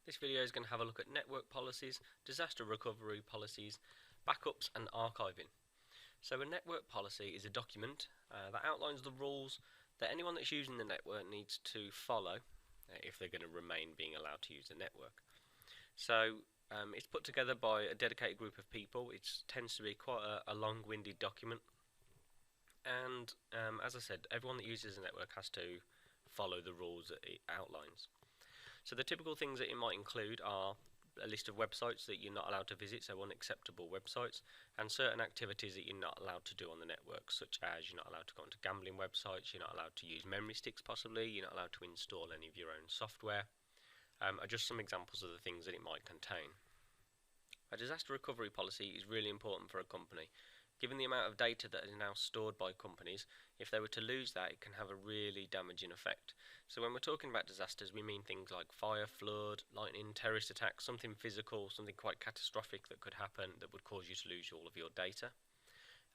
This video is going to have a look at network policies, disaster recovery policies, backups and archiving. So a network policy is a document that outlines the rules that anyone that's using the network needs to follow if they're going to remain being allowed to use the network. So it's put together by a dedicated group of people. It tends to be quite a long-winded document, and as I said, everyone that uses the network has to follow the rules that it outlines. So the typical things that it might include are a list of websites that you're not allowed to visit, so unacceptable websites, and certain activities that you're not allowed to do on the network, such as you're not allowed to go onto gambling websites, you're not allowed to use memory sticks possibly, you're not allowed to install any of your own software. Are just some examples of the things that it might contain. A disaster recovery policy is really important for a company. Given the amount of data that is now stored by companies, if they were to lose that, it can have a really damaging effect. So when we're talking about disasters, we mean things like fire, flood, lightning, terrorist attacks, something physical, something quite catastrophic that could happen that would cause you to lose all of your data.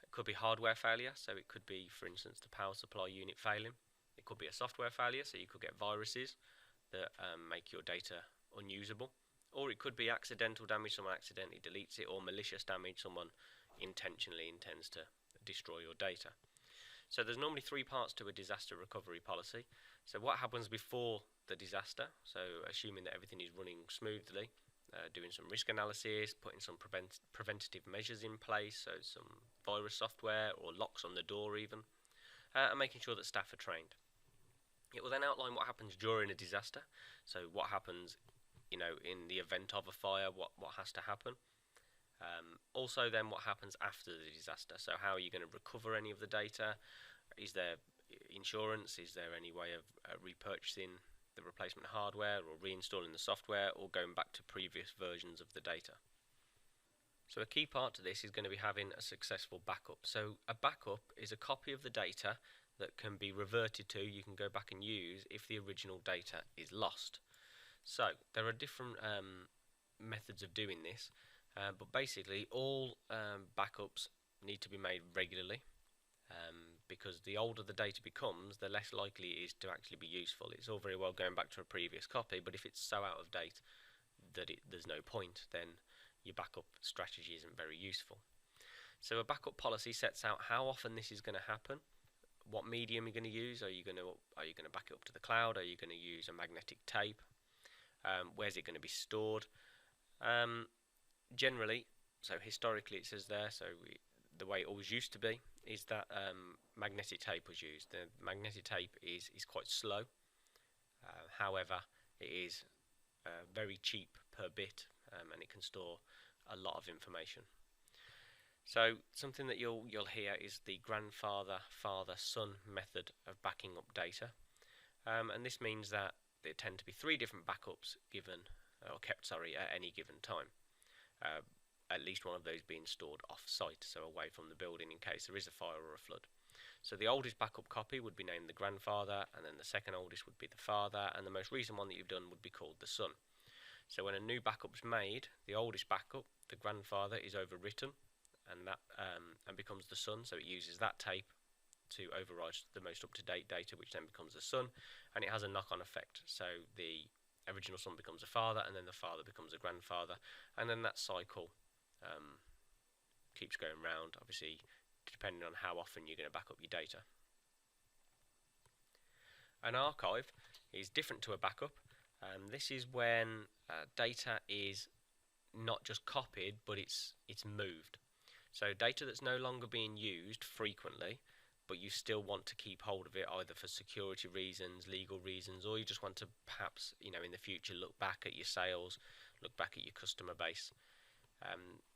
It could be hardware failure, so it could be, for instance, the power supply unit failing. It could be a software failure, so you could get viruses that make your data unusable. Or it could be accidental damage, someone accidentally deletes it, or malicious damage, someone intentionally intends to destroy your data. So there's normally three parts to a disaster recovery policy. So what happens before the disaster, so assuming that everything is running smoothly, doing some risk analysis, putting some preventative measures in place, so some virus software or locks on the door even, and making sure that staff are trained. It will then outline what happens during a disaster, so what happens in the event of a fire, what has to happen. Also then what happens after the disaster, so how are you going to recover any of the data? Is there insurance? Is there any way of repurchasing the replacement hardware or reinstalling the software or going back to previous versions of the data? So a key part to this is going to be having a successful backup. So a backup is a copy of the data that can be reverted to, you can go back and use if the original data is lost. So there are different methods of doing this. But basically all backups need to be made regularly because the older the data becomes, the less likely it is to actually be useful. It's all very well going back to a previous copy, but if it's so out of date that there's no point, then your backup strategy isn't very useful. So a backup policy sets out how often this is going to happen, what medium you're going to use. Are you going to back it up to the cloud? Are you going to use a magnetic tape? Where's it going to be stored? Generally, so historically it says there, so the way it always used to be is that magnetic tape was used. The magnetic tape is quite slow, however it is very cheap per bit, and it can store a lot of information. So something that you'll hear is the grandfather, father, son method of backing up data, and this means that there tend to be three different backups kept at any given time. At least one of those being stored off-site, so away from the building in case there is a fire or a flood. So the oldest backup copy would be named the grandfather, and then the second oldest would be the father, and the most recent one that you've done would be called the son. So when a new backup's made, the oldest backup, the grandfather, is overwritten, and that becomes the son. So it uses that tape to override the most up-to-date data, which then becomes the son, and it has a knock-on effect. So the original son becomes a father, and then the father becomes a grandfather, and then that cycle keeps going round, obviously depending on how often you're going to back up your data. An archive is different to a backup. This is when data is not just copied, but it's moved. So data that's no longer being used frequently, but you still want to keep hold of it either for security reasons, legal reasons, or you just want to perhaps in the future look back at your sales, look back at your customer base.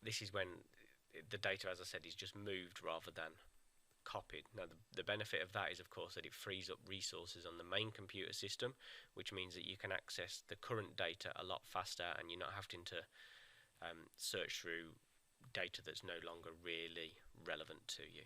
This is when the data, as I said, is just moved rather than copied. Now the benefit of that is of course that it frees up resources on the main computer system, which means that you can access the current data a lot faster and you're not having to search through data that's no longer really relevant to you.